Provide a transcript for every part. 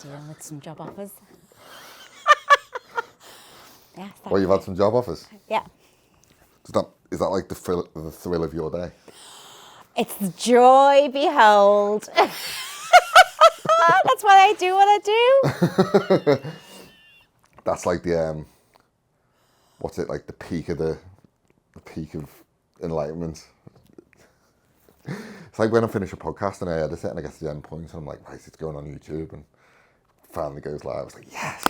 dealing with some job offers. Yeah. Well, you've had some job offers. Yeah. Is that like the thrill of your day? It's the joy behold. That's why I do what I do. That's like the what's it like? The peak of enlightenment. It's like when I finish a podcast and I edit it and I get to the end point and I'm like, right, it's going on YouTube, and finally goes live. It's like, yes.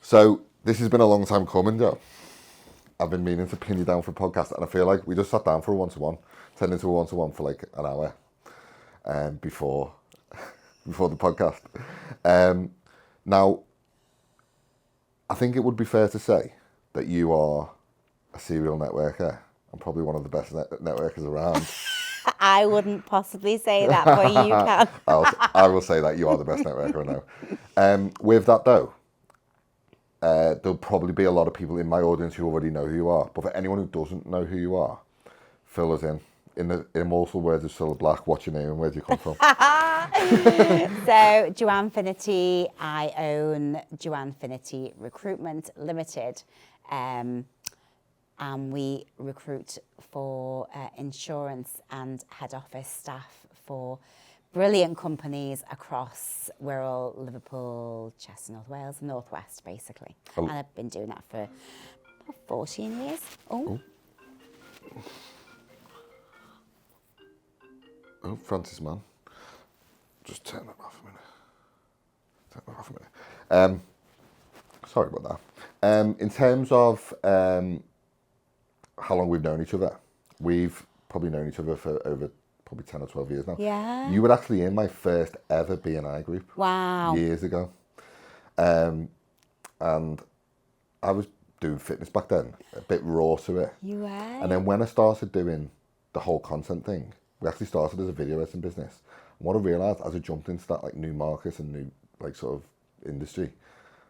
So this has been a long time coming, Joe. I've been meaning to pin you down for a podcast, and I feel like we just sat down for a one-to-one, turned into a one-to-one for like an hour before the podcast. Now, I think it would be fair to say that you are a serial networker and probably one of the best networkers around. I wouldn't possibly say that, but you can. I will say that you are the best networker I know. With that though, there'll probably be a lot of people in my audience who already know who you are. But for anyone who doesn't know who you are, fill us in. In the immortal words of Cilla Black, what's your name and where do you come from? So, Joanne Finnerty, I own Joanne Finnerty Recruitment Limited. And we recruit for insurance and head office staff for brilliant companies across Wirral, Liverpool, Chester, North Wales, North West, basically. Oh. And I've been doing that for about 14 years. Oh, Francis, man. Just turn that off a minute. Sorry about that. In terms of how long we've known each other, we've probably known each other for over probably 10 or 12 years now. Yeah. You were actually in my first ever B&I group. Wow. Years ago. And I was doing fitness back then, a bit raw to it. You were? And then when I started doing the whole content thing, we actually started as a video editing business. And what I realised as I jumped into that like new market and new like sort of industry,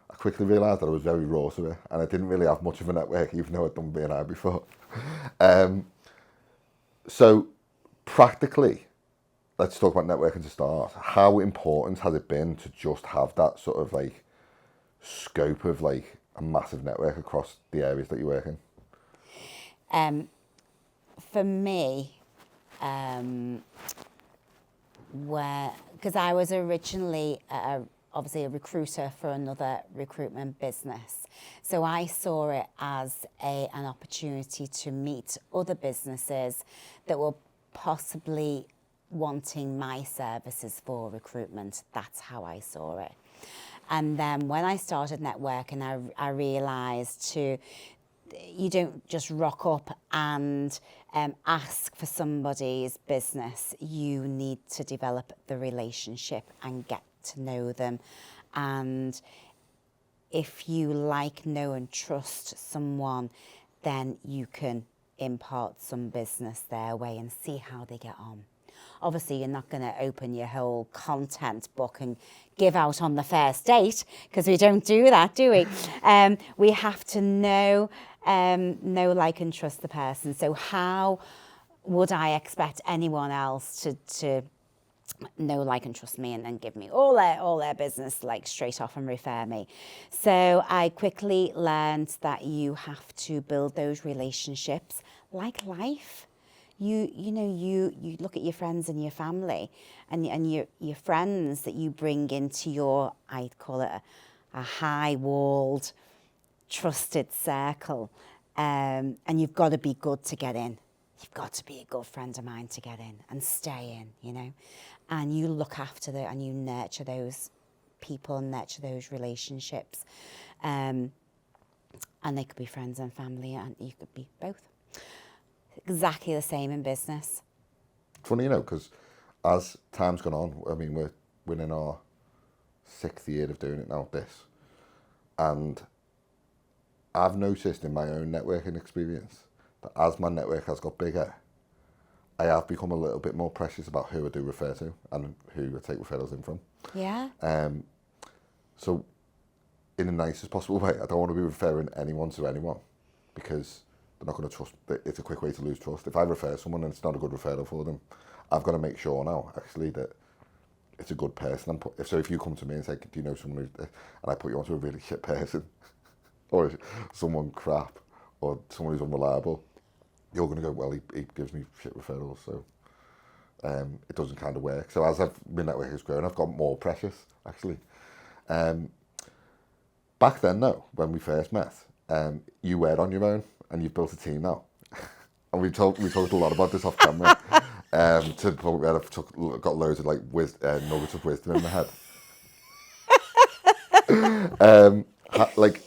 I quickly realised that I was very raw to it, and I didn't really have much of a network, even though I'd done B&I before. So practically, let's talk about networking to start. How important has it been to just have that sort of like scope of like a massive network across the areas that you work in? For me, because I was originally obviously a recruiter for another recruitment business, so I saw it as an opportunity to meet other businesses that were possibly wanting my services for recruitment. That's how I saw it. And then when I started networking, I realised you don't just rock up and ask for somebody's business. You need to develop the relationship and get to know them. And if you like, know and trust someone, then you can impart some business their way and see how they get on. Obviously, you're not going to open your whole content book and give out on the first date, because we don't do that, do we? We have to know, like, and trust the person. So how would I expect anyone else to know, like, and trust me and give me all their business, like, straight off and refer me? So I quickly learned that you have to build those relationships like life. You look at your friends and your family and your friends that you bring into your, I'd call it a high-walled, trusted circle. And you've got to be good to get in. You've got to be a good friend of mine to get in and stay in, And you look after and you nurture those people and nurture those relationships. And they could be friends and family, and you could be both. Exactly the same in business. Funny, because as time's gone on, I mean, we're in our 6th year of doing it now, and I've noticed in my own networking experience that as my network has got bigger, I have become a little bit more precious about who I do refer to and who I take referrals in from. Yeah. So in the nicest possible way, I don't want to be referring anyone to anyone, because they're not going to trust. It's a quick way to lose trust. If I refer someone and it's not a good referral for them, I've got to make sure now, actually, that it's a good person. If you come to me and say, do you know someone who's this? And I put you onto a really shit person, or someone crap, or someone who's unreliable, you're going to go, well, he gives me shit referrals, so it doesn't kind of work. So as my network has grown, I've got more precious, actually. Back then, though, when we first met, you were on your own, and you've built a team now. And we talked a lot about this off camera, to the point where I've got loads of like nuggets of wisdom in my head. Like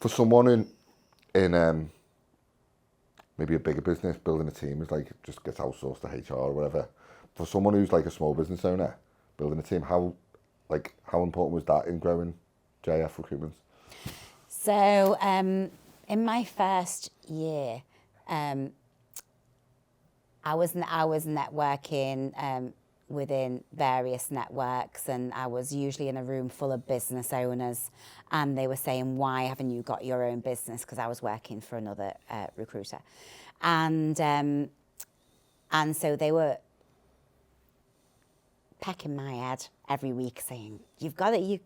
for someone in maybe a bigger business, building a team is like just gets outsourced to HR or whatever. For someone who's like a small business owner, building a team, how important was that in growing J.F Recruitment? So in my first year, I was networking within various networks, and I was usually in a room full of business owners, and they were saying, why haven't you got your own business? Because I was working for another recruiter. And so they were pecking my head every week saying, you've got to do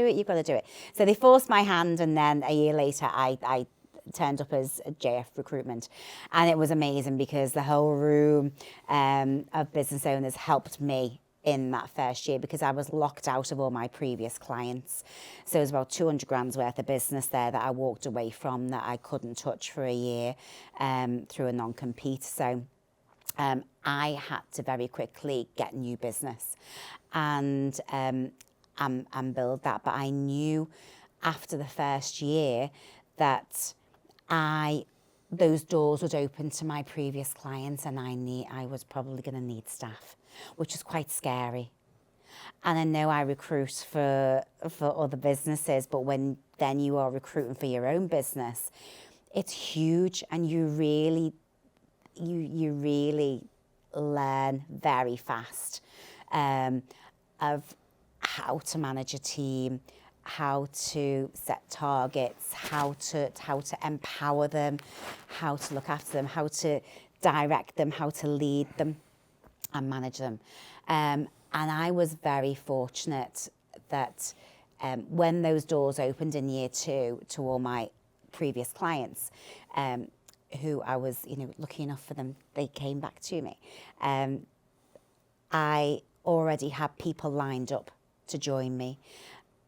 it. So they forced my hand, and then a year later I turned up as JF Recruitment, and it was amazing because the whole room of business owners helped me in that first year because I was locked out of all my previous clients. So it was about 200 grand's worth of business there that I walked away from that I couldn't touch for a year through a non-compete. So I had to very quickly get new business and build that. But I knew after the first year that those doors would open to my previous clients, and I was probably going to need staff, which is quite scary. And I know I recruit for other businesses, but when then you are recruiting for your own business, it's huge, and you really learn very fast of how to manage a team, how to set targets, how to empower them, how to look after them, how to direct them, how to lead them and manage them. And I was very fortunate that when those doors opened in year 2 to all my previous clients, who I was, lucky enough for them, they came back to me. I already had people lined up to join me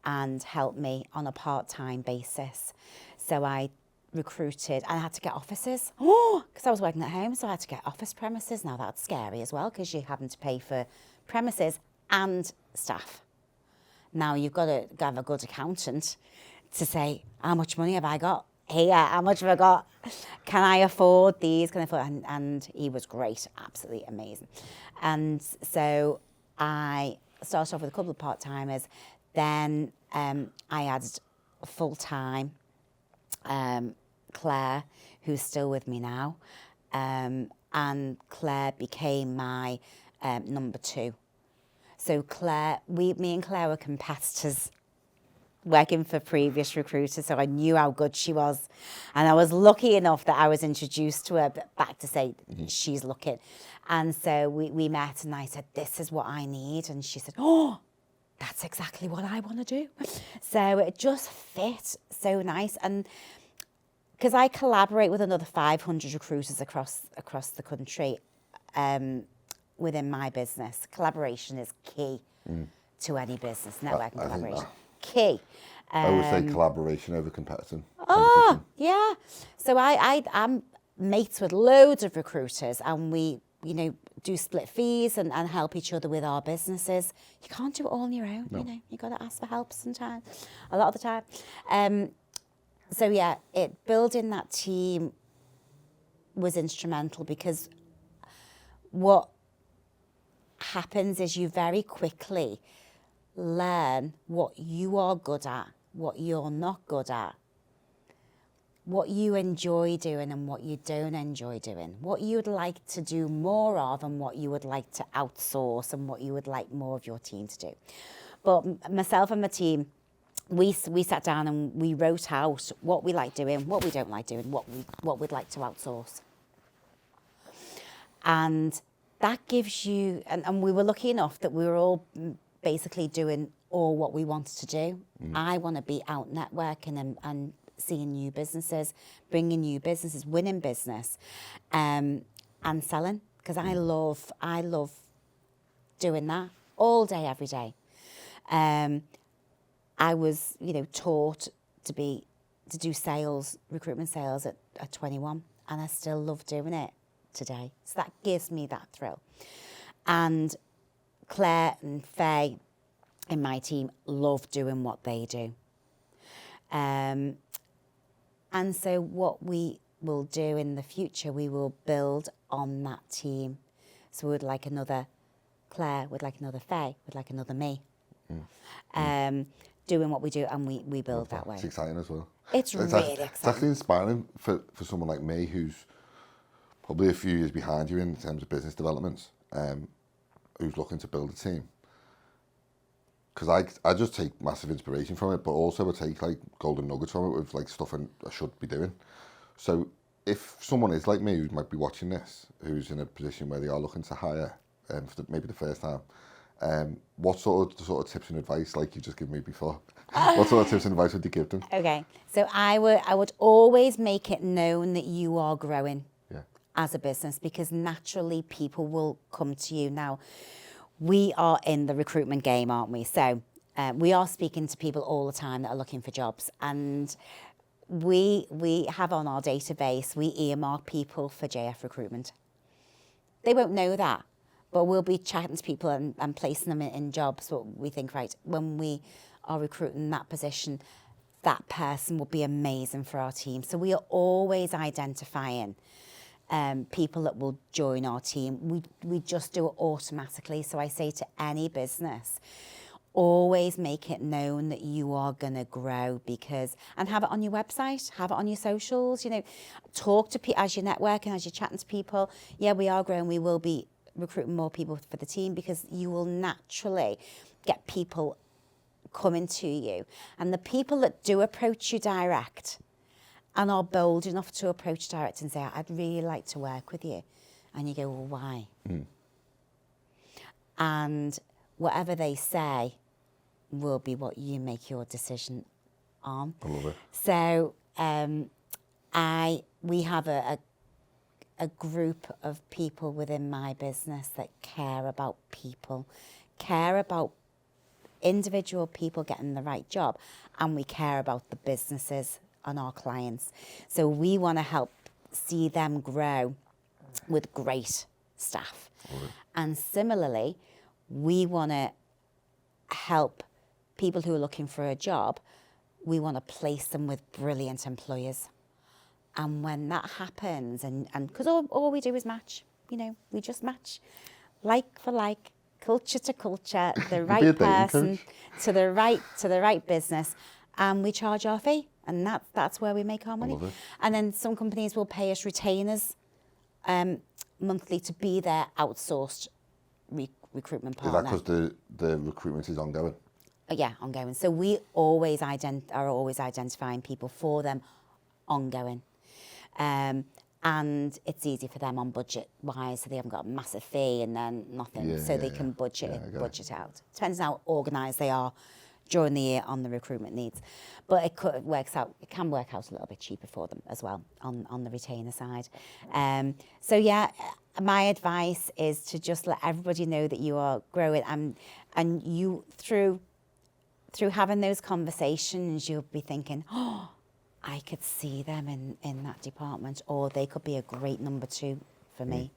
and help me on a part-time basis. So I recruited, and I had to get offices, because I was working at home, so I had to get office premises. Now that's scary as well, because you're having to pay for premises and staff. Now you've got to have a good accountant to say, how much money have I got here? How much have I got? Can I afford these? And he was great, absolutely amazing. And so I started off with a couple of part-timers. Then I added full-time Claire, who's still with me now. And Claire became my number 2. So me and Claire were competitors working for previous recruiters, so I knew how good she was. And I was lucky enough that I was introduced to her back to say, she's looking. And so we met, and I said, this is what I need. And she said, that's exactly what I want to do. So it just fit so nice. And because I collaborate with another 500 recruiters across the country within my business, collaboration is key to any business, networking collaboration. Key. I always say collaboration over competition. Yeah. So I'm mates with loads of recruiters, and we, do split fees and help each other with our businesses. You can't do it all on your own, No. You've got to ask for help sometimes, a lot of the time. So yeah, building that team was instrumental, because what happens is you very quickly learn what you are good at, what you're not good at, what you enjoy doing and what you don't enjoy doing, what you'd like to do more of and what you would like to outsource and what you would like more of your team to do. But myself and my team, we sat down and we wrote out what we like doing, what we don't like doing, what we'd like to outsource. And that gives you, and we were lucky enough that we were all basically doing all what we wanted to do. I want to be out networking and seeing new businesses, bringing new businesses, winning business, and selling, because I love doing that all day, every day. I was, taught to do sales, recruitment sales at 21, and I still love doing it today. So that gives me that thrill. And Claire and Faye in my team love doing what they do. And so what we will do in the future, we will build on that team. So we would like another Claire, we'd like another Faye, we'd like another me. Doing what we do, and we build that way. It's exciting as well. It's really exciting. It's actually inspiring for someone like me, who's probably a few years behind you in terms of business developments, who's looking to build a team. Because I just take massive inspiration from it, but also I take like golden nuggets from it with like stuff I should be doing. So if someone is like me, who might be watching this, who's in a position where they are looking to hire, for maybe the first time, what sort of tips and advice, like you just given me before, what sort of tips and advice would you give them? Okay, so I would always make it known that you are growing as a business, because naturally people will come to you. Now, we are in the recruitment game, aren't we? So we are speaking to people all the time that are looking for jobs, and we have on our database, we earmark people for J.F Recruitment. They won't know that, but we'll be chatting to people and placing them in jobs. But we think, right, when we are recruiting that position, that person will be amazing for our team. So we are always identifying people that will join our team. We just do it automatically. So I say to any business, always make it known that you are going to grow, and have it on your website, have it on your socials, talk to people as you're networking, as you're chatting to people. Yeah, we are growing. We will be recruiting more people for the team, because you will naturally get people coming to you. And the people that do approach you direct and are bold enough to approach direct and say, I'd really like to work with you. And you go, well, why? And whatever they say will be what you make your decision on. I love it. So we have a group of people within my business that care about people, care about individual people getting the right job, and we care about the businesses and our clients. So we want to help see them grow with great staff. And similarly, we want to help people who are looking for a job, we want to place them with brilliant employers. And when that happens, and because all we do is match, we just match like for like, culture to culture, the right person to the right business, and we charge our fee, and that's where we make our money. And then some companies will pay us retainers monthly to be their outsourced recruitment partner. Is that because the recruitment is ongoing? Yeah, ongoing. So we always are always identifying people for them ongoing. And it's easy for them on budget wise, so they haven't got a massive fee and then nothing, so they can budget out. Depends on how organised they are during the year on the recruitment needs, but it can work out a little bit cheaper for them as well on the retainer side. So yeah, my advice is to just let everybody know that you are growing, and you through having those conversations, you'll be thinking, oh, I could see them in that department, or they could be a great number 2 for me.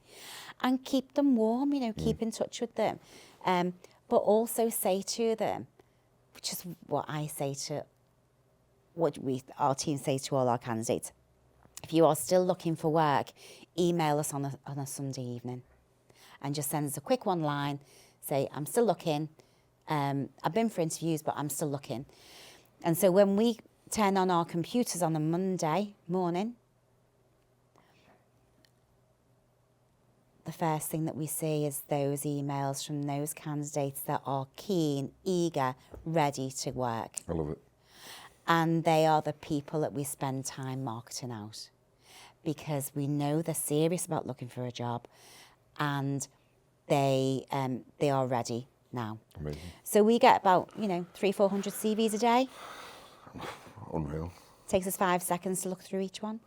And keep them warm, keep in touch with them. But also say to them, which is what I say to, our team say to all our candidates, if you are still looking for work, email us on a Sunday evening and just send us a quick one line, say, I'm still looking, I've been for interviews, but I'm still looking. And so when we turn on our computers on a Monday morning, the first thing that we see is those emails from those candidates that are keen, eager, ready to work. I love it. And they are the people that we spend time marketing out, because we know they're serious about looking for a job, and they are ready now. Amazing. So we get about, 300-400 CVs a day. Unreal. Takes us 5 seconds to look through each one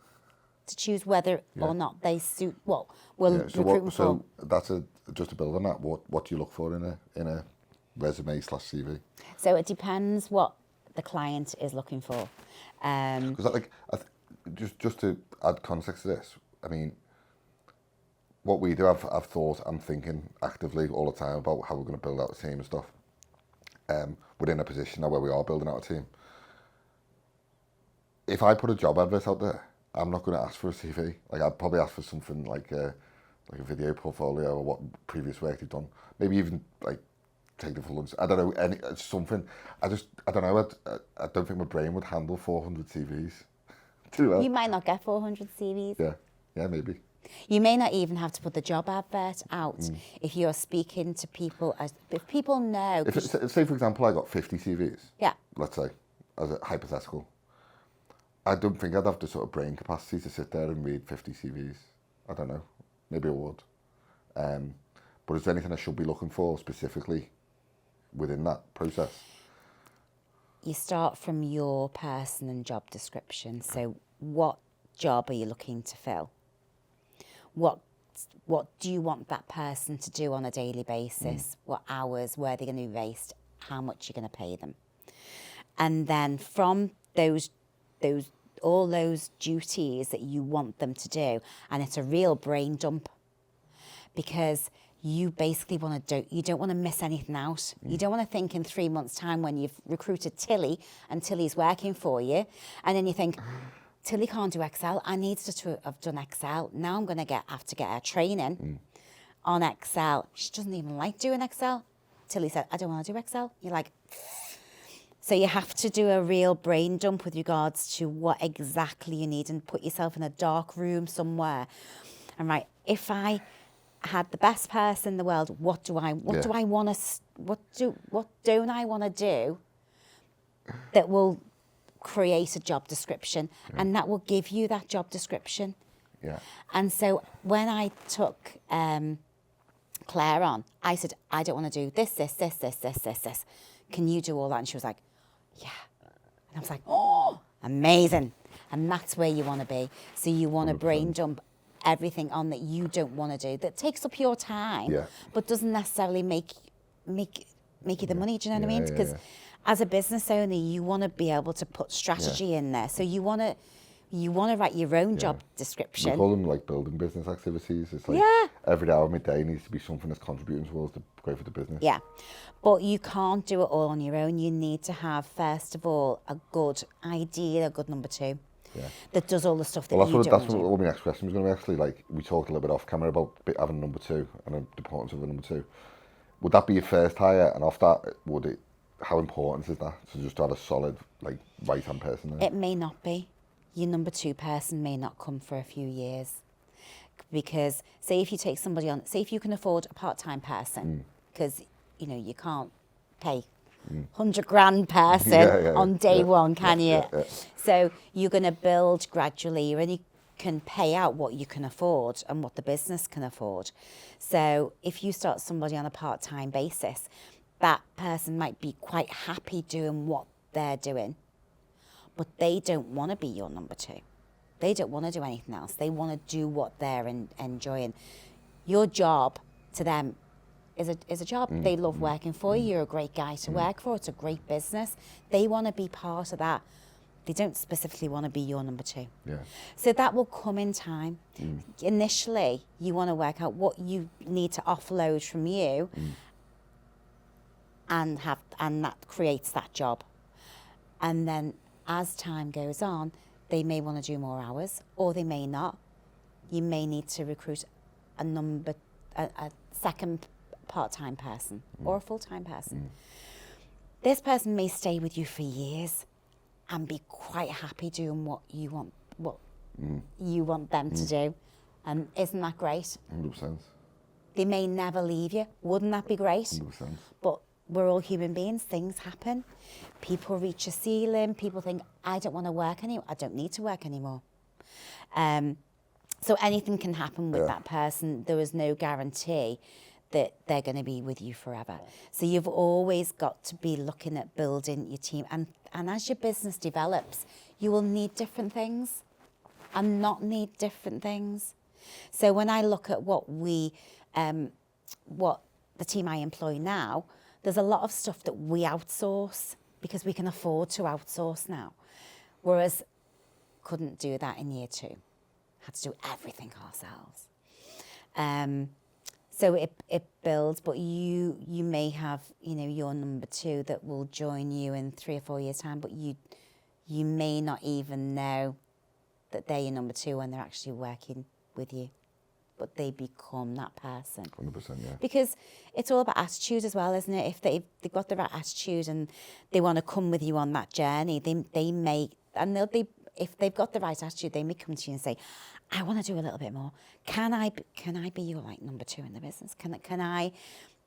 to choose whether or not they suit what we're recruiting for. So that's just to build on that. What do you look for in a resume / CV? So it depends what the client is looking for. Because just to add context to this, I mean, what we do, I've thought and thinking actively all the time about how we're going to build out a team and stuff. We're in a position now where we are building out a team. If I put a job advert out there, I'm not going to ask for a CV. Like, I'd probably ask for something like a video portfolio or what previous work you've done. Maybe even like take them for lunch. I don't know, something. I don't know. I don't think my brain would handle 400 CVs too well. You might not get 400 CVs. Yeah, maybe. You may not even have to put the job advert out if you're speaking to people. If people know. Say, for example, I got 50 CVs. Yeah. Let's say, as a hypothetical. I don't think I'd have the sort of brain capacity to sit there and read 50 CVs. I don't know. Maybe I would. But is there anything I should be looking for specifically within that process? You start from your person and job description. So what job are you looking to fill? What do you want that person to do on a daily basis? What hours? Where they're going to be based? How much you're going to pay them? And then from all those duties that you want them to do, and it's a real brain dump, because you basically you don't want to miss anything out. You don't want to think in 3 months' time when you've recruited Tilly and Tilly's working for you, and then you think, Tilly can't do Excel. I need to have done Excel. Now I'm going to have to get her training on Excel. She doesn't even like doing Excel. Tilly said, I don't want to do Excel. You're like... So you have to do a real brain dump with regards to what exactly you need, and put yourself in a dark room somewhere. And right, if I had the best person in the world, what don't I want to do that will create a job description, and that will give you that job description. Yeah. And so when I took Claire on, I said, I don't want to do this. Can you do all that? And she was like, yeah. And I was like, oh, amazing. And that's where you want to be. So you want to brain dump everything on that you don't want to do, that takes up your time, but doesn't necessarily make you the money. Do you know what I mean? Because as a business owner, you want to be able to put strategy in there. So you want to write your own job description. We call them like building business activities. It's like every hour of my day needs to be something that's contributing towards the growth of the business. Yeah. But you can't do it all on your own. You need to have, first of all, a good idea, a good number two, that does all the stuff that you don't do. That's what my next question was going to be, actually. Like, we talked a little bit off camera about having a number two and the importance of a number two. Would that be your first hire? And off that, how important is that? So just to have a solid, like, right-hand person there? It may not be. Your number two person may not come for a few years. Because, say if you take somebody on, say if you can afford a part-time person, because, you can't pay 100 grand person on day one, can you? So you're going to build gradually. You only can pay out what you can afford and what the business can afford. So if you start somebody on a part-time basis, that person might be quite happy doing what they're doing, but they don't want to be your number two. They don't want to do anything else. They want to do what they're enjoying. Your job to them is a job. They love working for you. You're a great guy to work for. It's a great business. They want to be part of that. They don't specifically want to be your number two. Yeah. So that will come in time. Initially, you want to work out what you need to offload from you, and that creates that job. And then as time goes on, they may want to do more hours, or they may not. You may need to recruit a second part-time person or a full-time person. This person may stay with you for years and be quite happy doing what you want them to do. And isn't that great? 100%. They may never leave you. Wouldn't that be great? 100%. But we're all human beings. Things happen. People reach a ceiling. People think, I don't want to work anymore. I don't need to work anymore. So anything can happen with that person. There is no guarantee that they're going to be with you forever. So you've always got to be looking at building your team. And as your business develops, you will need different things and not need different things. So when I look at what the team I employ now, there's a lot of stuff that we outsource because we can afford to outsource now. Whereas couldn't do that in year 2. Had to do everything ourselves. So it builds, but you may have, your number 2 that will join you in 3 or 4 years' time, but you may not even know that they're your number 2 when they're actually working with you. But they become that person. 100%, yeah. Because it's all about attitude as well, isn't it? If they've got the right attitude and they want to come with you on that journey, they may, and if they've got the right attitude, they may come to you and say, I want to do a little bit more. Can I be your number 2 in the business? Can I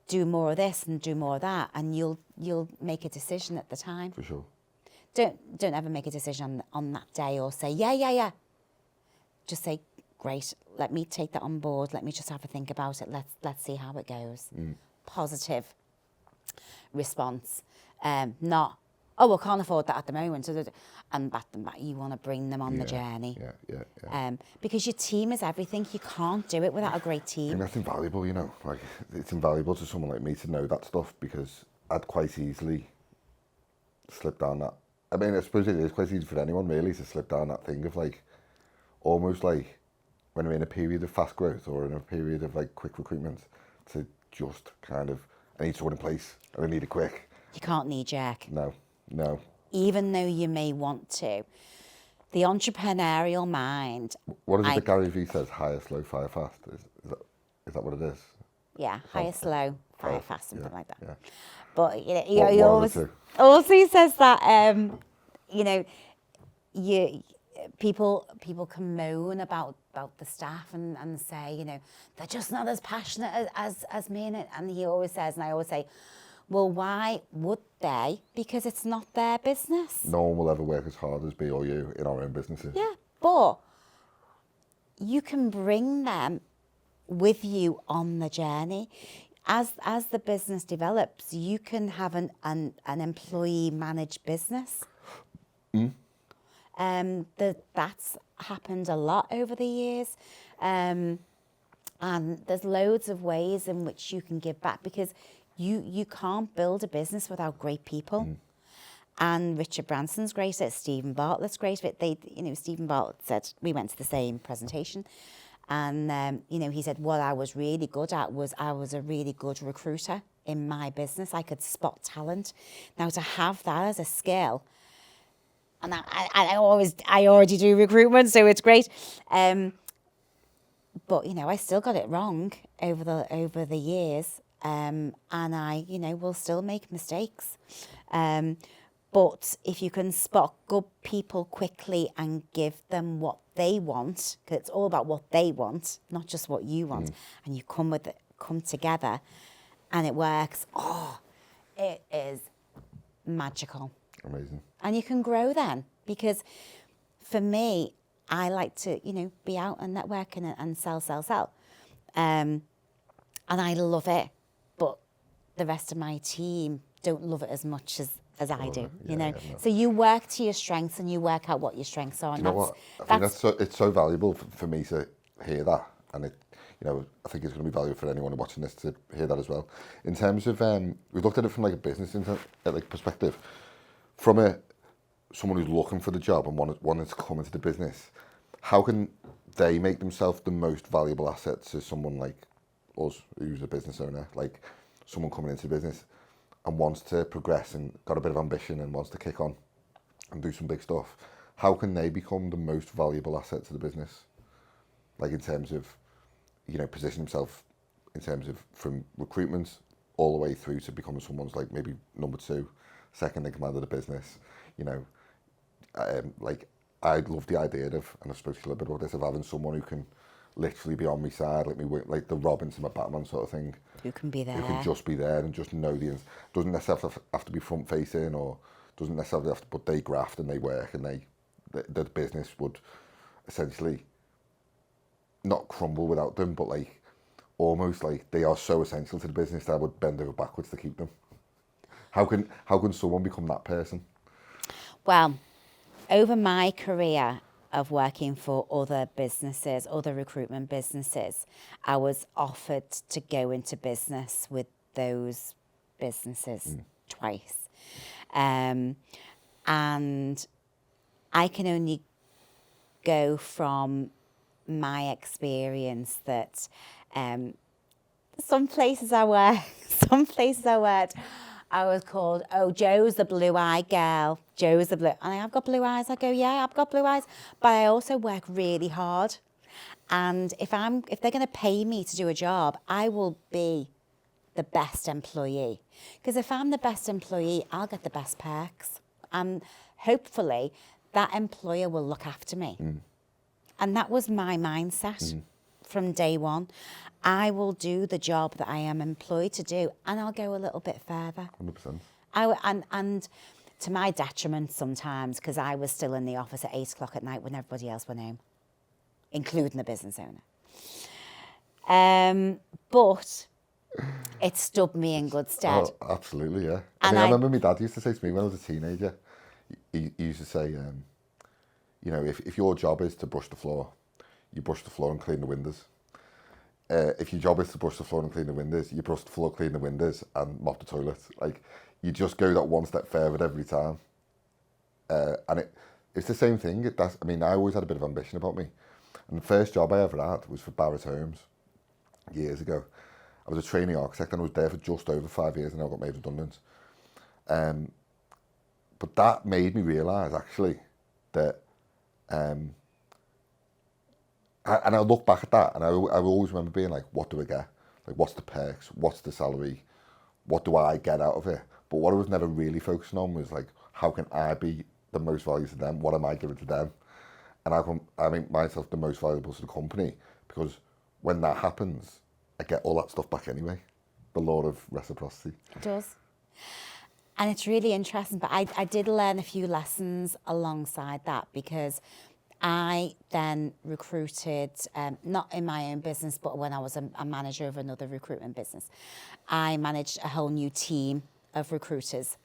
do more of this and do more of that? And you'll make a decision at the time. For sure. Don't ever make a decision on that day or say, yeah. Just say, great, let me take that on board. Let me just have a think about it. Let's see how it goes. Positive response. Not, I can't afford that at the moment. And back them back. You want to bring them on the journey. Yeah. Because your team is everything. You can't do it without a great I team. think that's invaluable, Like, it's invaluable to someone like me to know that stuff because I'd quite easily slip down that. I mean, I suppose it is quite easy for anyone, really, to slip down that thing of, almost like when we're in a period of fast growth or in a period of, quick recruitment, to just kind of, I need someone in place and I need it quick. You can't knee-jerk. No. Even though you may want to. The entrepreneurial mind... What is it that Gary Vee says? Hire slow, fire fast. Is that what it is? Yeah, hire slow, fire fast, something like that. Yeah. But He also he says that people can moan about the staff and say they're just not as passionate as me, and he always says, and I always say, well, why would they? Because it's not their business. No one will ever work as hard as me or you in our own businesses. Yeah, but you can bring them with you on the journey. As the business develops, you can have an employee managed business. That's happened a lot over the years. And there's loads of ways in which you can give back because you can't build a business without great people. And Richard Branson's great at it, Stephen Bartlett's great at it. Stephen Bartlett said, we went to the same presentation. And, he said, what I was really good at was I was a really good recruiter in my business. I could spot talent. Now, to have that as a skill, and I already do recruitment, so it's great. But, I still got it wrong over the years. And I, will still make mistakes. But if you can spot good people quickly and give them what they want, because it's all about what they want, not just what you want, and you come together and it works, it is magical. Amazing. And you can grow then, because for me, I like to, be out and networking and sell. And I love it, but the rest of my team don't love it as much as I do, No. So you work to your strengths and you work out what your strengths are. Do you know what? I think it's so valuable for me to hear that, and it, I think it's going to be valuable for anyone watching this to hear that as well. In terms of, we've looked at it from a business perspective, from someone who's looking for the job and wanting to come into the business. How can they make themselves the most valuable asset to someone like us, who's a business owner, like someone coming into the business and wants to progress and got a bit of ambition and wants to kick on and do some big stuff? How can they become the most valuable asset to the business? In terms of, position himself in terms of from recruitment all the way through to becoming someone's maybe number 2, second in command of the business. I'd love the idea of, and I spoke to you a little bit about this, of having someone who can literally be on my side, like the Robin to my Batman sort of thing. Who can be there. Who can just be there and just know doesn't necessarily have to be front facing, or doesn't necessarily have to, but they graft and they work, and the business would essentially not crumble without them, but almost like they are so essential to the business that I would bend over backwards to keep them. How can someone become that person? Well, over my career of working for other businesses, other recruitment businesses, I was offered to go into business with those businesses twice. And I can only go from my experience that some places I worked, I was called, oh, Joe's the blue-eyed girl. Joe's the blue. And I've got blue eyes. I go, yeah, I've got blue eyes. But I also work really hard. And if they're going to pay me to do a job, I will be the best employee. Because if I'm the best employee, I'll get the best perks. And hopefully that employer will look after me. And that was my mindset from day one. I will do the job that I am employed to do, and I'll go a little bit further. 100%. And to my detriment sometimes, because I was still in the office at 8 o'clock at night when everybody else went home, including the business owner. But it stood me in good stead. Oh, absolutely, yeah. I remember my dad used to say to me when I was a teenager, he used to say, if your job is to brush the floor, you brush the floor and clean the windows. If your job is to brush the floor and clean the windows, you brush the floor, clean the windows, and mop the toilet. Like, you just go that one step further every time. And it's the same thing. I always had a bit of ambition about me. And the first job I ever had was for Barrett Homes years ago. I was a trainee architect and I was there for just over 5 years and I got made redundant. But that made me realise, actually, that... and I look back at that and I always remember being like, what do I get? Like, what's the perks? What's the salary? What do I get out of it? But what I was never really focusing on was like, how can I be the most value to them? What am I giving to them? And I make myself the most valuable to the company, because when that happens, I get all that stuff back anyway. The law of reciprocity. It does. And it's really interesting, but I did learn a few lessons alongside that, because I then recruited, not in my own business, but when I was a manager of another recruitment business, I managed a whole new team of recruiters.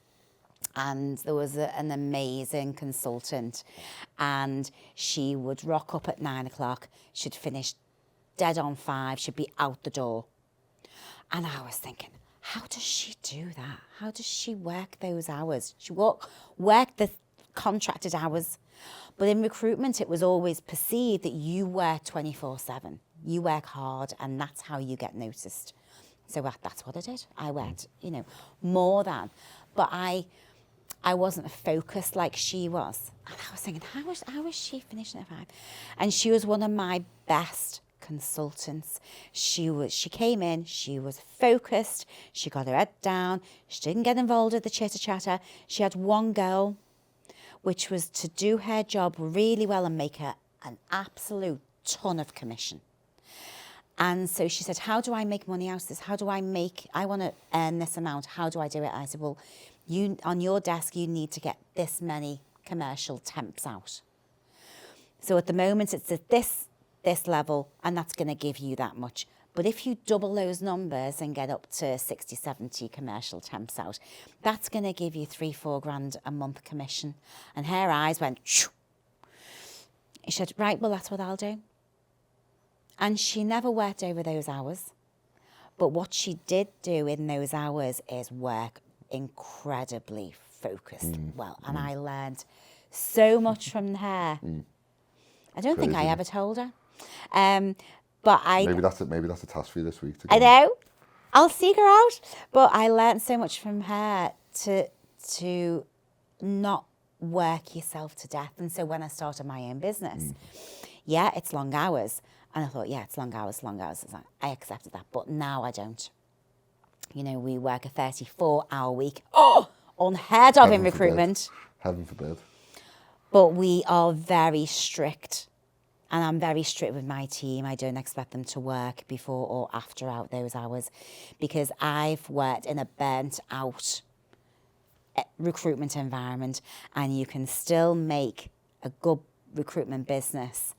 And there was an amazing consultant, and she would rock up at 9 o'clock. She'd finish dead on 5. She'd be out the door. And I was thinking, how does she do that? How does she work those hours? She worked the contracted hours. But in recruitment, it was always perceived that you work 24/7. You work hard, and that's how you get noticed. So that's what I did. I worked, more than. But I wasn't focused like she was. And I was thinking, how was she finishing at 5? And she was one of my best consultants. She came in, she was focused, she got her head down, she didn't get involved with the chitter-chatter. She had one goal, which was to do her job really well and make her an absolute ton of commission. And so she said, how do I make money out of this? I want to earn this amount. How do I do it? And I said, well, on your desk, you need to get this many commercial temps out. So at the moment, it's at this level, and that's going to give you that much. But if you double those numbers and get up to 60, 70 commercial temps out, that's going to give you 3-4 grand a month commission. And her eyes went, shoo. She said, right, well, that's what I'll do. And she never worked over those hours. But what she did do in those hours is work incredibly focused well. And I learned so much from her. I don't think I ever told her. But maybe that's a task for you this week. I know. I'll seek her out. But I learned so much from her to not work yourself to death. And so when I started my own business, yeah, it's long hours. And I thought, yeah, it's long hours. I accepted that. But now I don't. We work a 34-hour week. Oh, unheard of in recruitment. Heaven forbid. But we are very strict. And I'm very strict with my team. I don't expect them to work before or after out those hours, because I've worked in a burnt out recruitment environment, and you can still make a good recruitment business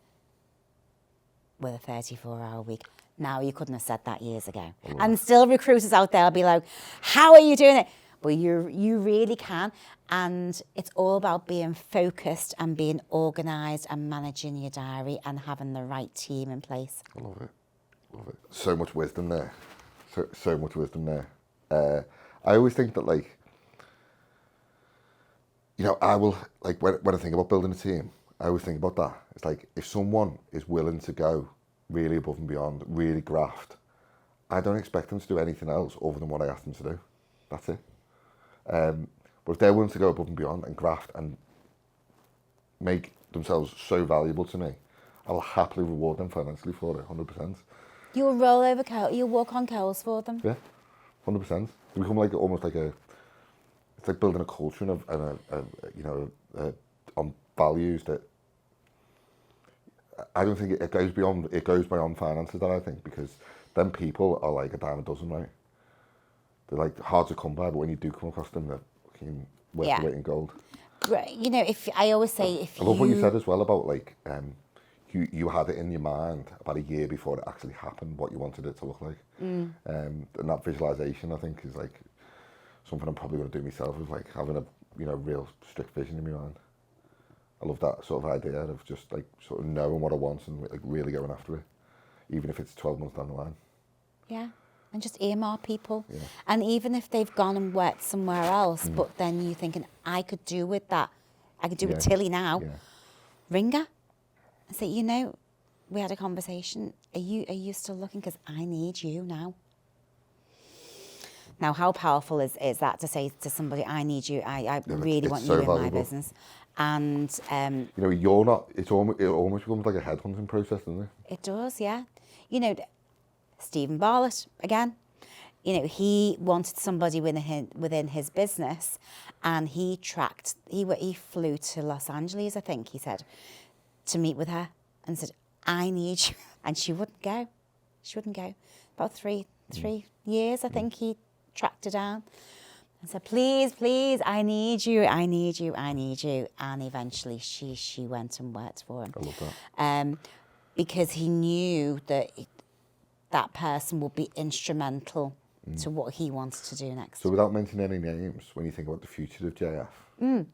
with a 34-hour week. Now, you couldn't have said that years ago. And still recruiters out there will be like, how are you doing it? But you really can. And it's all about being focused and being organised and managing your diary and having the right team in place. I love it. Love it. So much wisdom there. So much wisdom there. I always think that, like, you know, I will, like, when I think about building a team, I always think about that. It's like, if someone is willing to go really above and beyond, really graft, I don't expect them to do anything else other than what I ask them to do. That's it. But if they're willing to go above and beyond and graft and make themselves so valuable to me, I will happily reward them financially for it, 100%. You'll roll over you'll walk on coals for them. Yeah, 100%. They become like almost like it's like building a culture and on values that I don't think it goes beyond finances, that I think, because then people are like a dime a dozen, right? They're like hard to come by, but when you do come across them, they're fucking worth the weight in gold. Right. You know, I always say I love what you said as well about, like, you had it in your mind about a year before it actually happened, what you wanted it to look like. And that visualization, I think, is like something I'm probably going to do myself, is like having a real strict vision in my mind. I love that sort of idea of just like sort of knowing what I want and like really going after it, even if it's 12 months down the line. Yeah. And just earmark people. Yeah. And even if they've gone and worked somewhere else, but then you're thinking, I could do with that. I could do with Tilly now. Yeah. Ring her and say, you know, we had a conversation. Are you still looking? Because I need you now. Now, how powerful is that to say to somebody, I need you, I really want so you in valuable. my business. And you know, you're not. It almost becomes like a headhunting process, doesn't it? it does, yeah. You know, Stephen Bartlett again. You know, he wanted somebody within his business, and he flew to Los Angeles, I think he said, to meet with her, and said, I need you, and she wouldn't go. She wouldn't go. About three years, I think he tracked her down and said, please, I need you. And eventually she went and worked for him. I love that. Because he knew that that person would be instrumental to what he wanted to do next. So without mentioning any names, when you think about the future of JF, do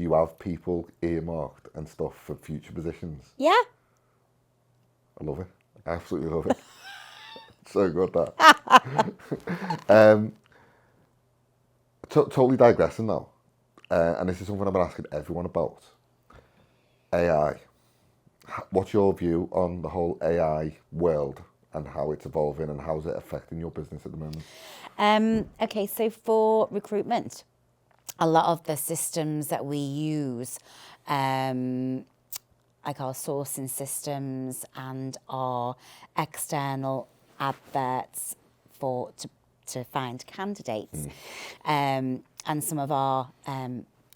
you have people earmarked and stuff for future positions? Yeah. I love it. I absolutely love it. So good, that. Totally digressing now. And this is something I've been asking everyone about. AI. What's your view on the whole AI world and how it's evolving and how is it affecting your business at the moment? Okay, so for recruitment, a lot of the systems that we use, like our sourcing systems and our external adverts to find candidates, and some of our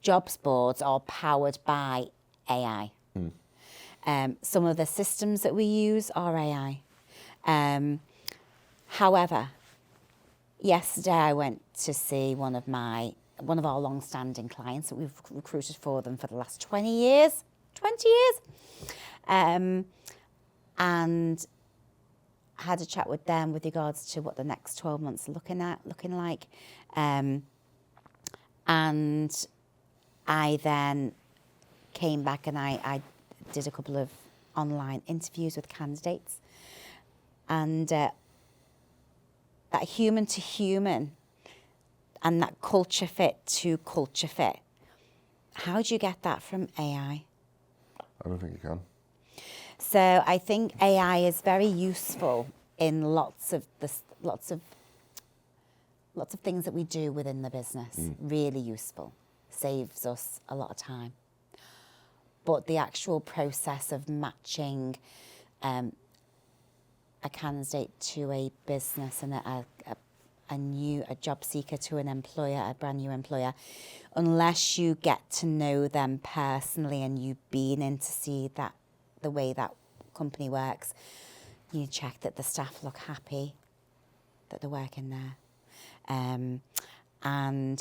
jobs boards are powered by AI. Some of the systems that we use are AI. However, yesterday I went to see one of our long-standing clients that we've recruited for them for the last 20 years. And had a chat with them with regards to what the next 12 months are looking like. And I then came back and I did a couple of online interviews with candidates. And that human to human and that culture fit to culture fit, how do you get that from AI? I don't think you can. So I think AI is very useful in lots of things that we do within the business. Really useful, saves us a lot of time. But the actual process of matching a candidate to a business and a job seeker to an employer, a brand new employer, unless you get to know them personally and you've been in to see that the way that company works, you check that the staff look happy, that they're working there, and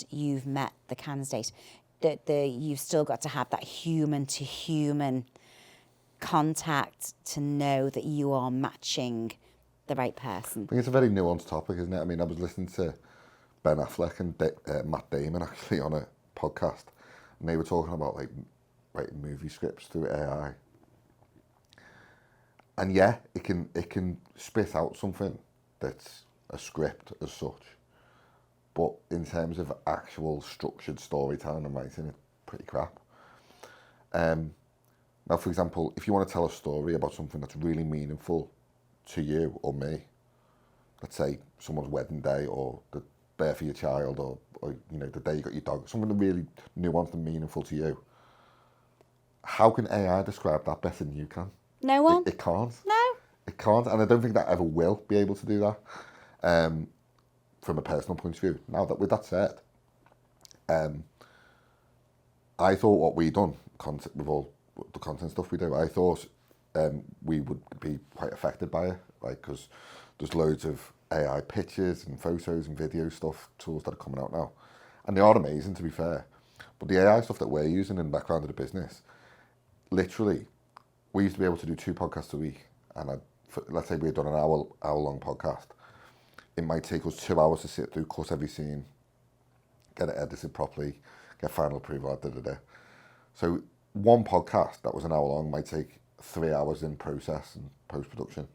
you've met the candidate. You've still got to have that human to human contact to know that you are matching the right person? I think it's a very nuanced topic, isn't it? I mean, I was listening to Ben Affleck and Matt Damon actually on a podcast, and they were talking about like writing movie scripts through AI. And yeah, it can spit out something that's a script as such, but in terms of actual structured storytelling and writing, it's pretty crap. Now, for example, if you want to tell a story about something that's really meaningful to you or me, let's say someone's wedding day or the birth of your child or you know, the day you got your dog, something really nuanced and meaningful to you, how can AI describe that better than you can? No one? It can't. No. It can't, and I don't think that ever will be able to do that from a personal point of view. Now, with that said, I thought what we'd done, with all the content stuff we do, I thought we would be quite affected by it, like, because there's loads of AI pictures and photos and video stuff, tools that are coming out now. And they are amazing, to be fair. But the AI stuff that we're using in the background of the business, literally, we used to be able to do 2 podcasts a week. And let's say we'd done an hour-long podcast. It might take us 2 hours to sit through, cut every scene, get it edited properly, get final approval, So one podcast that was an hour long might take 3 hours in process and post-production.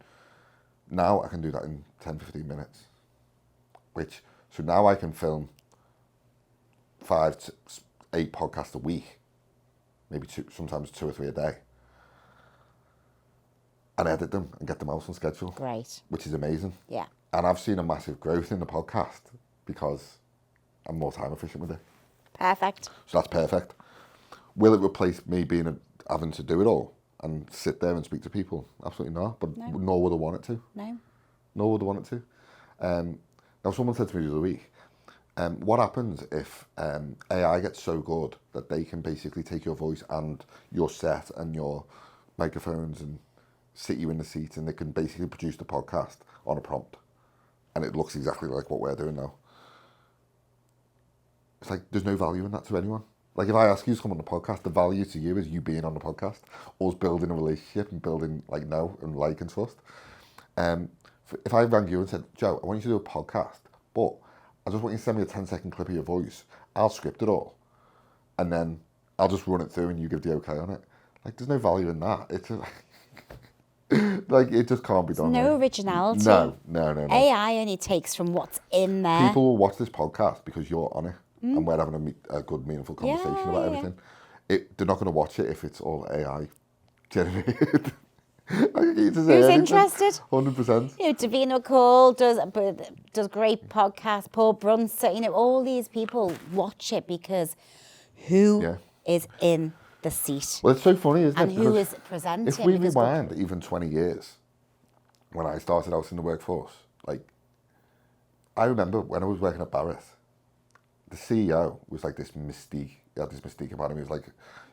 Now I can do that in 10, 15 minutes. So now I can film 5 to 8 podcasts a week, maybe sometimes 2 or 3 a day, and edit them and get them out on schedule. Great. Which is amazing. Yeah. And I've seen a massive growth in the podcast because I'm more time efficient with it. Perfect. So that's perfect. Will it replace me having to do it all and sit there and speak to people? Absolutely not. But No. nor would I want it to. No. Nor would I want it to. Now, someone said to me the other week, what happens if AI gets so good that they can basically take your voice and your set and your microphones and sit you in the seat, and they can basically produce the podcast on a prompt, and it looks exactly like what we're doing now? It's like there's no value in that to anyone. Like, if I ask you to come on the podcast, the value to you is you being on the podcast, us building a relationship and building like know and like and trust. If I rang you and said, Joe, I want you to do a podcast, but I just want you to send me a 10-second clip of your voice. I'll script it all, and then I'll just run it through and you give the okay on it. Like, there's no value in that. It's like, it just can't be done. No like, originality. No. AI only takes from what's in there. People will watch this podcast because you're on it, and we're having a good, meaningful conversation about everything. They're not going to watch it if it's all AI generated. Who's interested? 100%. You know, Davina McCall does great podcasts. Paul Brunson. You know, all these people watch it because who is in the seat? Well, it's so funny, isn't it? And who is presenting? If we rewind even 20 years, when I started out in the workforce, like, I remember when I was working at Barrett, the CEO was like this mystique. He had this mystique about him. He was like,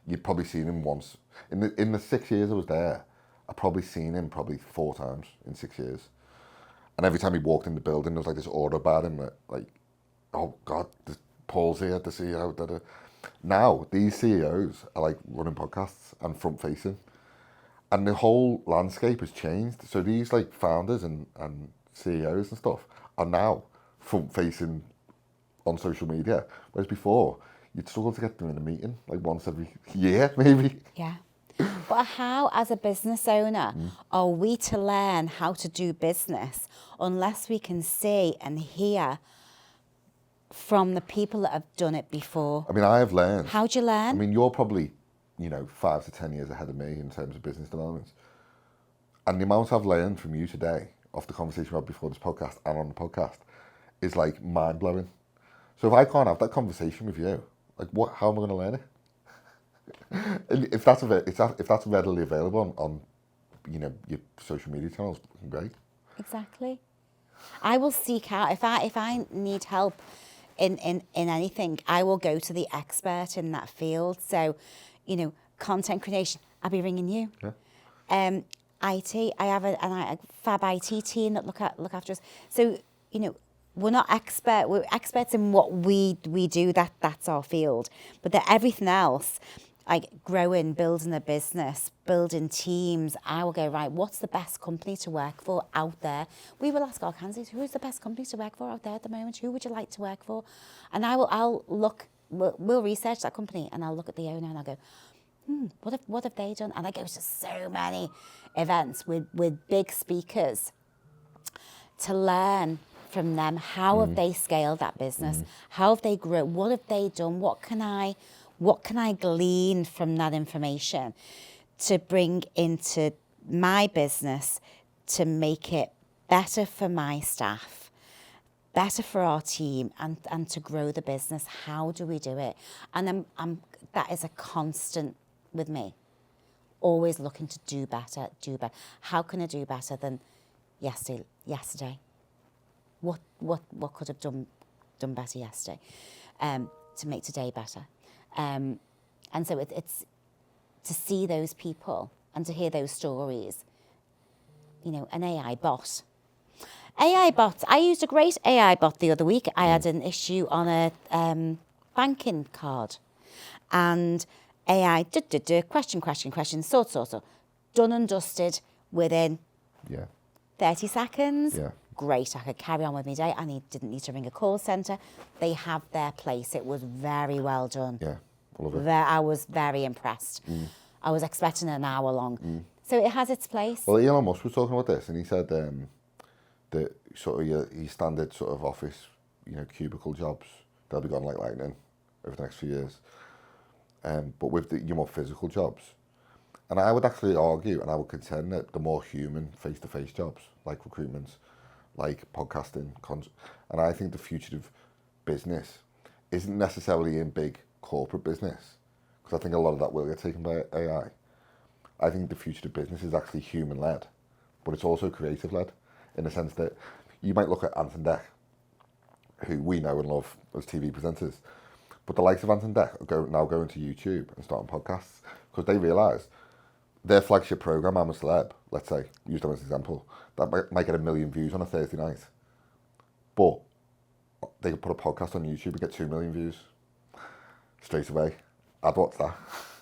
you'd probably seen him once. In the 6 years I was there, I'd probably seen him 4 times in 6 years. And every time he walked in the building, there was like this aura about him that, like, oh God, Paul's here, the CEO. Da-da. Now, these CEOs are like running podcasts and front facing. And the whole landscape has changed. So these like founders and CEOs and stuff are now front facing on social media. Whereas before, you'd struggle to get them in a meeting like once every year, maybe. Yeah. But how, as a business owner, are we to learn how to do business unless we can see and hear from the people that have done it before? I mean, I have learned. How'd you learn? I mean, you're probably, 5 to 10 years ahead of me in terms of business development. And the amount I've learned from you today, off the conversation we had before this podcast and on the podcast, is like mind-blowing. So if I can't have that conversation with you, like, how am I going to learn it? If that's readily available on your social media channels, great. Exactly. I will seek out, if I need help in anything, I will go to the expert in that field. So, content creation, I'll be ringing you. Yeah. IT, I have a fab IT team that look after us. So, we're not we're experts in what we do, that's our field. But everything else, like growing, building a business, building teams, I will go, right, what's the best company to work for out there? We will ask our candidates, who is the best company to work for out there at the moment? Who would you like to work for? And I'll look, we'll research that company, and I'll look at the owner and I'll go, what have they done? And I go to so many events with big speakers to learn from them. How have they scaled that business? How have they grown? What have they done? What can I glean from that information to bring into my business to make it better for my staff, better for our team, and to grow the business? How do we do it? And that is a constant with me. Always looking to do better. How can I do better than yesterday? What could have done better yesterday to make today better? And so it's to see those people and to hear those stories. You know, an AI bot. I used a great AI bot the other week. I had an issue on a banking card, and AI question, sort. Done and dusted within 30 seconds. Yeah. Great, I could carry on with my day. Didn't need to ring a call centre. They have their place. It was very well done. Yeah, I love it. I was very impressed. I was expecting an hour long. So it has its place. Well, Elon Musk was talking about this, and he said that sort of your standard sort of office, cubicle jobs, they'll be gone like lightning over the next few years. But with your more physical jobs, and I would actually argue, and I would contend that the more human face-to-face jobs, like recruitment, like podcasting, and I think the future of business isn't necessarily in big corporate business, because I think a lot of that will get taken by AI. I think the future of business is actually human-led, but it's also creative-led, in the sense that you might look at Ant and Dec, who we know and love as TV presenters, but the likes of Ant and Dec are now going to YouTube and starting podcasts, because they realise their flagship programme, I'm a Celeb, let's say, use them as an example, that might get 1 million views on a Thursday night. But they could put a podcast on YouTube and get 2 million views straight away. I'd watch that.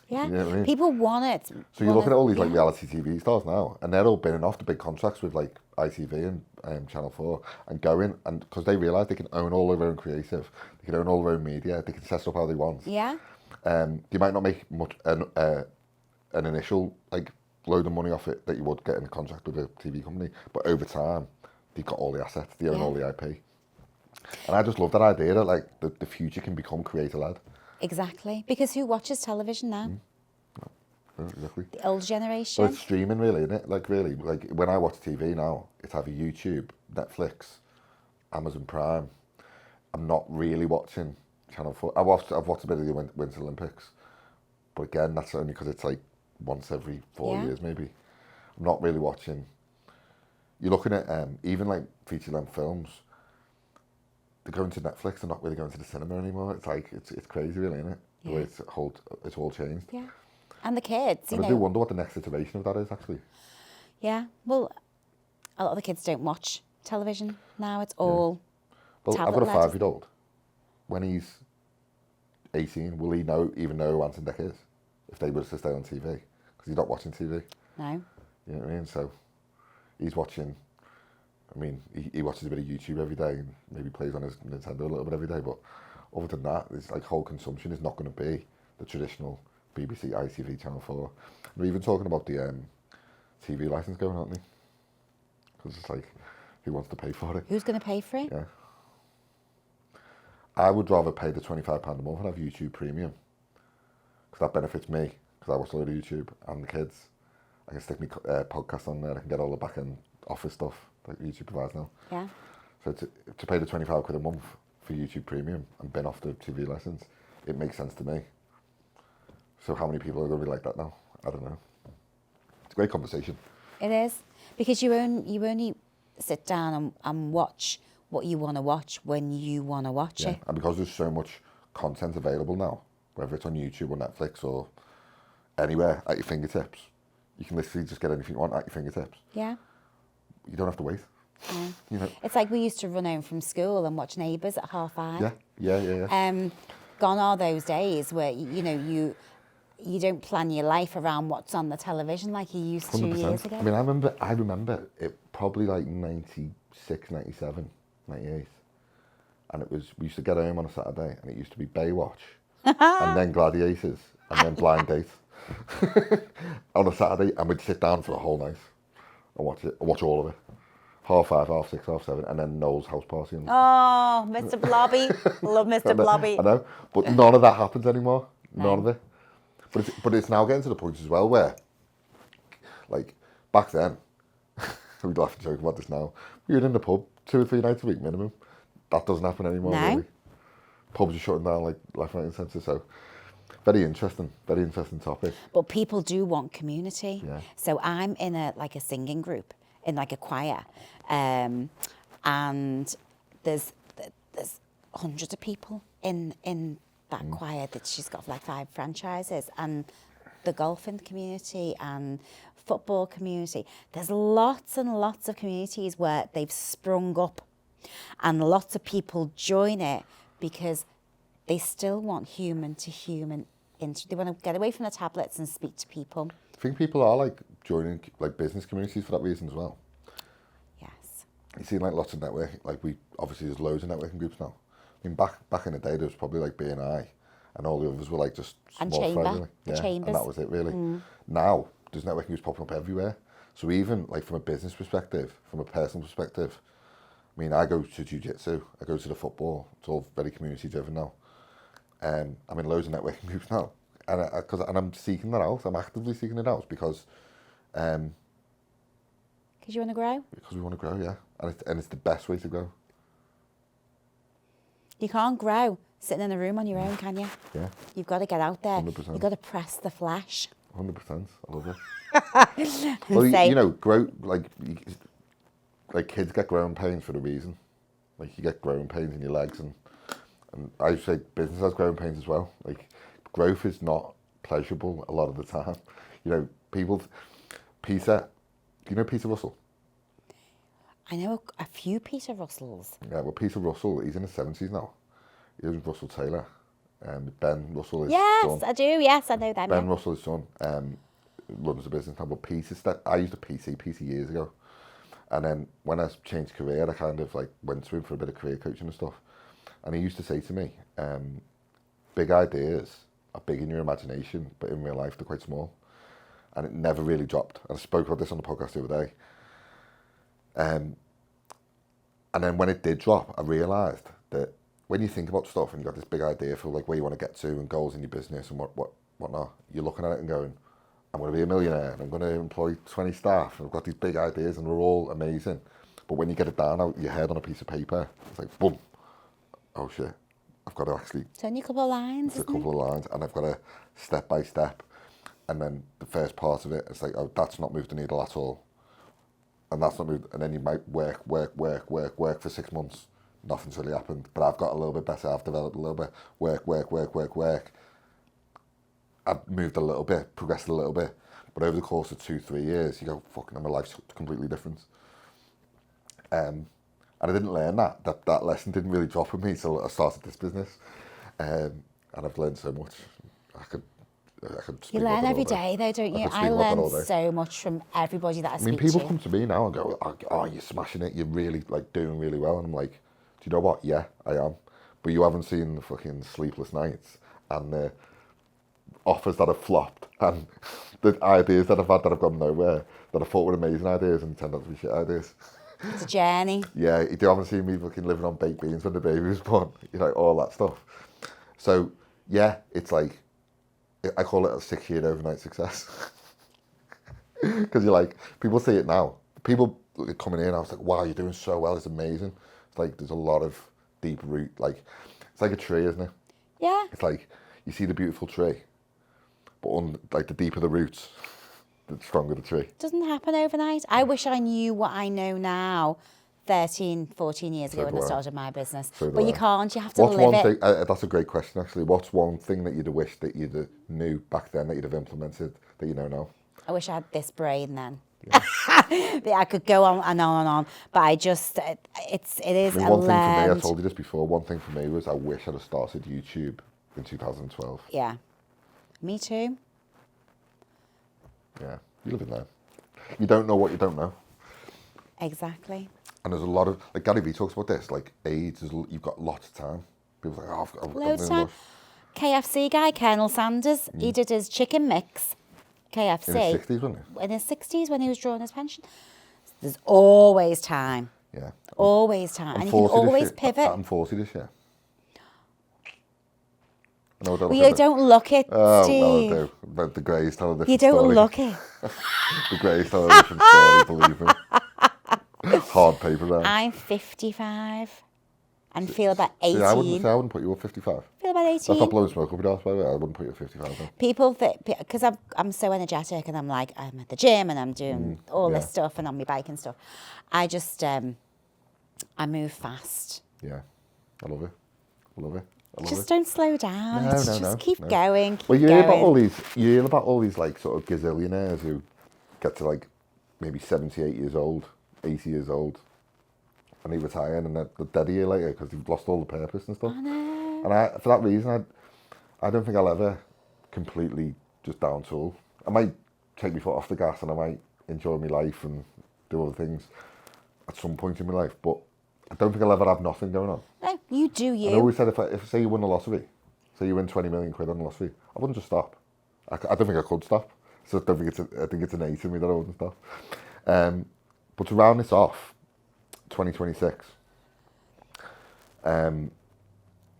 Yeah, You know what I mean? people want it. So you're looking at all these like reality TV stars now, and they're all binning off the big contracts with like ITV and Channel 4 and going, and because they realise they can own all their own creative, they can own all their own media, they can set it up how they want. Yeah. They might not make much an initial like load of money off it that you would get in a contract with a TV company, but over time they've got all the assets, they own all the IP. And I just love that idea that like the future can become creator-led. Exactly, because who watches television now? Exactly. The old generation. Well, it's streaming really, isn't it? Like really, like when I watch TV now, it's either YouTube, Netflix, Amazon Prime. I'm not really watching Channel 4. I've watched a bit of the Winter Olympics, but again, that's only because it's like once every 4 years maybe. I'm not really watching. You're looking at even like feature-length films. They're going to Netflix. They're not really going to the cinema anymore. It's like it's crazy, really, isn't it? The way it's all changed. Yeah, and the kids. And I do wonder what the next iteration of that is actually. Yeah, well, a lot of the kids don't watch television now. It's all. Well, I've got a 5-year-old. When he's 18, will he even know who Ant and Dec is if they were to stay on TV? Because he's not watching TV. No. You know what I mean? So he's watching. I mean, he watches a bit of YouTube every day and maybe plays on his Nintendo a little bit every day. But other than that, it's like whole consumption is not going to be the traditional BBC, ITV, Channel 4. We're even talking about the TV license going, aren't they? Because it's like, who wants to pay for it? Who's going to pay for it? Yeah. I would rather pay the £25 a month and have YouTube Premium, because that benefits me, because I watch a lot of YouTube, and the kids. I can stick my podcast on there, I can get all the back-end office stuff that YouTube provides now. Yeah. So to pay the £25 a month for YouTube Premium and bin off the TV license, it makes sense to me. So how many people are going to be like that now? I don't know. It's a great conversation. It is, because you only sit down and watch what you want to watch when you want to watch it. And because there's so much content available now, whether it's on YouTube or Netflix or anywhere at your fingertips, you can literally just get anything you want at your fingertips. Yeah. You don't have to wait. You know. It's like we used to run home from school and watch Neighbours at 5:30. Yeah. Gone are those days where you you don't plan your life around what's on the television like you used 2 years ago. I mean, I remember it probably like 96, 97, 98. And it was, we used to get home on a Saturday and it used to be Baywatch and then Gladiators and then Blind Date on a Saturday, and we'd sit down for the whole night and watch all of it. 5:30, 6:30, 7:30, and then Noel's house party. Oh, Mr. Blobby. Love Mr. Blobby. I know, but none of that happens anymore. None of it. But it's now getting to the point as well where, like, back then, we laugh and joke about this now, we were in the pub 2 or 3 nights a week minimum. That doesn't happen anymore, really. Pubs are shutting down like left, right and centre, so very interesting topic. But people do want community. Yeah. So I'm in a singing group, in like a choir, and there's hundreds of people in that choir that she's got like 5 franchises, and the golfing community and football community. There's lots and lots of communities where they've sprung up, and lots of people join it because they still want human to human. They want to get away from the tablets and speak to people. I think people are like joining like business communities for that reason as well. Yes. You see like lots of networking, like obviously there's loads of networking groups now. I mean back in the day there was probably like B&I and all the others were like just And small Chamber, fry, really. the Chambers. And that was it really. Now there's networking groups popping up everywhere. So even like from a business perspective, from a personal perspective, I mean, I go to jiu-jitsu, I go to the football, it's all very community driven now. I'm in loads of networking groups now, and I'm seeking that out. I'm actively seeking it out because you want to grow. Because we want to grow, yeah, and it's the best way to grow. You can't grow sitting in a room on your own, can you? Yeah. You've got to get out there. 100%. You've got to press the flash. 100%. I love it. Well, you know, grow like kids get growing pains for a reason. Like you get growing pains in your legs, and I say business has growing pains as well. Like growth is not pleasurable a lot of the time. You know, Peter, do you know Peter Russell? I know a few Peter Russells. Yeah, well, Peter Russell, he's in his 70s now. He was Russell Taylor. Ben Russell is Yes, son. I do. Yes, I know them. Ben Russell, his son, runs the business now. But I used a PC years ago. And then when I changed career, I kind of like went to him for a bit of career coaching and stuff. And he used to say to me, big ideas are big in your imagination, but in real life they're quite small. And it never really dropped. And I spoke about this on the podcast the other day. And then when it did drop, I realised that when you think about stuff and you've got this big idea for like where you want to get to and goals in your business and whatnot, you're looking at it and going, I'm going to be a millionaire and I'm going to employ 20 staff and I've got these big ideas and they're all amazing. But when you get it down out your head on a piece of paper, it's like, boom, oh shit, I've got to actually... It's only a couple of lines, It's a couple of lines and I've got to step by step. And then the first part of it, it's like, oh, that's not moved the needle at all. And that's not moved. And then you might work for 6 months. Nothing's really happened. But I've got a little bit better. I've developed a little bit. Work. I've moved a little bit, progressed a little bit. But over the course of 2-3 years, you go, fucking, my life's completely different. And I didn't learn that. That lesson didn't really drop with me until I started this business. And I've learned so much. I could you learn every day though, don't you? I learn so much from everybody that I speak to. People come to me now and go, oh, you're smashing it, you're really like doing really well. And I'm like, do you know what? Yeah, I am. But you haven't seen the fucking sleepless nights and the offers that have flopped and the ideas that I've had that have gone nowhere that I thought were amazing ideas and turned out to be shit ideas. It's a journey. Yeah, you haven't seen me fucking living on baked beans when the baby was born, you know, all that stuff. So yeah, it's like, I call it a 6-year overnight success. Because you're like, people see it now. People coming in, I was like, wow, you're doing so well, it's amazing. It's like, there's a lot of deep root, like, it's like a tree, isn't it? Yeah. It's like, you see the beautiful tree, but like the deeper the roots, the stronger the tree. It doesn't happen overnight. I wish I knew what I know now 13, 14 years ago when I started my business. But you can't, you have to live it. That's a great question, actually. What's one thing that you'd have wished that you'd knew back then that you'd have implemented that you know now? I wish I had this brain then. Yeah. I could go on and on and on, but I just, it is a one thing for me, I told you this before, one thing for me was I wish I'd have started YouTube in 2012. Yeah. Me too. Yeah, you live in there. You don't know what you don't know. Exactly. And there's a lot of, like Gary Vee talks about this, like age, you've got lots of time. People are like, oh, Loads I'm of in a time. rush. KFC guy, Colonel Sanders, he did his chicken mix, KFC. In his 60s, wasn't he? In his 60s when he was drawing his pension. There's always time. Yeah. Always time. I'm And you can 40 this always year. pivot. I'm 40 this year. No, I don't Well, look you at it. don't look it, Oh, Steve. well, I do. But the greys tell a different You don't story. look it. The greys tell a different story, believe me. Hard paper there. I'm 55 and feel about 18. See, I wouldn't put you at 55. Feel about 18. That's not blowing smoke up your ass, by the way. I wouldn't put you at 55. Though. People think, because I'm so energetic and I'm like, I'm at the gym and I'm doing all this stuff and on my bike and stuff. I just, I move fast. Yeah, I love it. I love it. I love Just it. don't slow down. No, Just no, keep no. going. Keep Well, you going. hear about all these like sort of gazillionaires who get to like maybe 78 years old, 80 years old, and they retire and they're dead a year later because they've lost all the purpose and stuff. I know. And for that reason, I don't think I'll ever completely just down tool. I might take my foot off the gas and I might enjoy my life and do other things at some point in my life, but I don't think I'll ever have nothing going on. No, you do you. I always said if say you win the lottery, say you win 20 million quid on the lottery, I wouldn't just stop. I don't think I could stop. So I think it's innate in me that I wouldn't stop. But to round this off, 2026,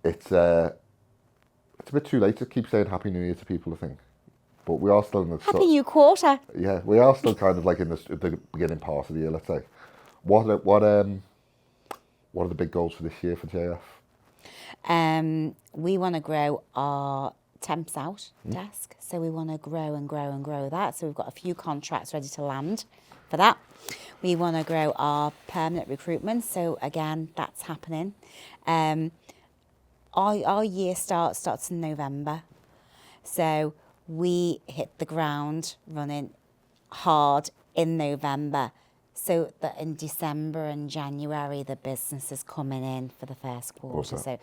it's a bit too late to keep saying Happy New Year to people, I think. But we are still in the Happy new quarter. Yeah, we are still kind of like in the beginning part of the year, let's say. What are the big goals for this year for JF? We want to grow our temps out desk. So we want to grow and grow and grow that. So we've got a few contracts ready to land for that. We want to grow our permanent recruitment. So again, that's happening. Our year starts in November. So we hit the ground running hard in November. So that in December and January, the business is coming in for the first quarter. So,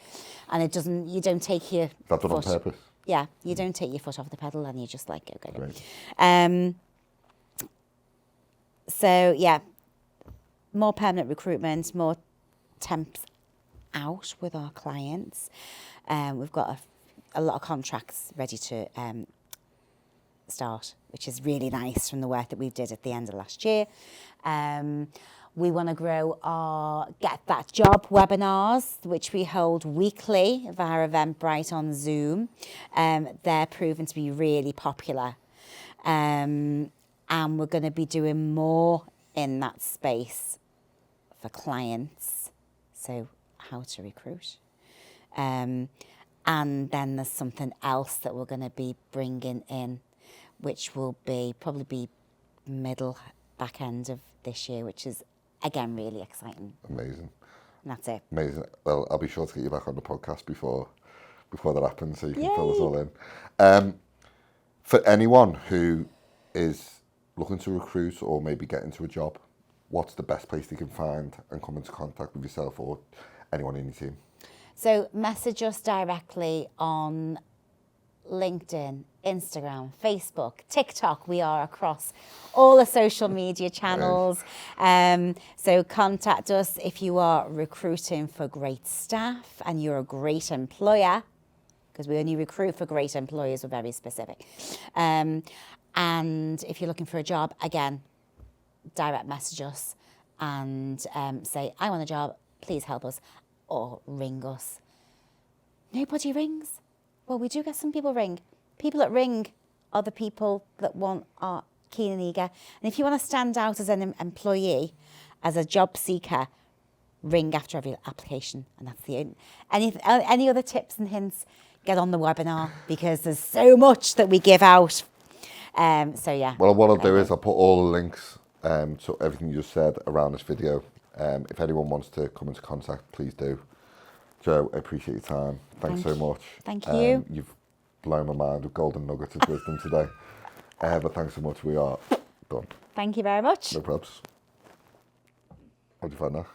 and you don't take your That's done on foot. purpose. Yeah, you don't take your foot off the pedal and you just like go. Right. So yeah, more permanent recruitment, more temps out with our clients. We've got a lot of contracts ready to start, which is really nice from the work that we did at the end of last year. We want to grow our Get That Job webinars, which we hold weekly via Eventbrite on Zoom. They're proven to be really popular. And we're going to be doing more in that space for clients. So how to recruit. And then there's something else that we're going to be bringing in, which will probably be middle back end of this year, which is again really exciting. Amazing. And that's it. Amazing. Well, I'll be sure to get you back on the podcast before that happens, so you can Yay. fill us all in. For anyone who is looking to recruit or maybe get into a job, what's the best place they can find and come into contact with yourself or anyone in your team? So message us directly on LinkedIn, Instagram, Facebook, TikTok. We are across all the social media channels. So contact us if you are recruiting for great staff and you're a great employer, because we only recruit for great employers. We're very specific. And if you're looking for a job, again, direct message us and say, I want a job, please help us, or ring us. Nobody rings. Well, we do get some people ring. People that ring are the people that are keen and eager. And if you want to stand out as an employee, as a job seeker, ring after every application. And that's the any other tips and hints, get on the webinar because there's so much that we give out. So yeah. Well, what I'll do is I'll put all the links to everything you just said around this video. If anyone wants to come into contact, please do. Jo, I appreciate your time. Thanks so much. Thank you. You've blown my mind with golden nuggets of wisdom today. But thanks so much. We are done. Thank you very much. No probs. How'd you find that?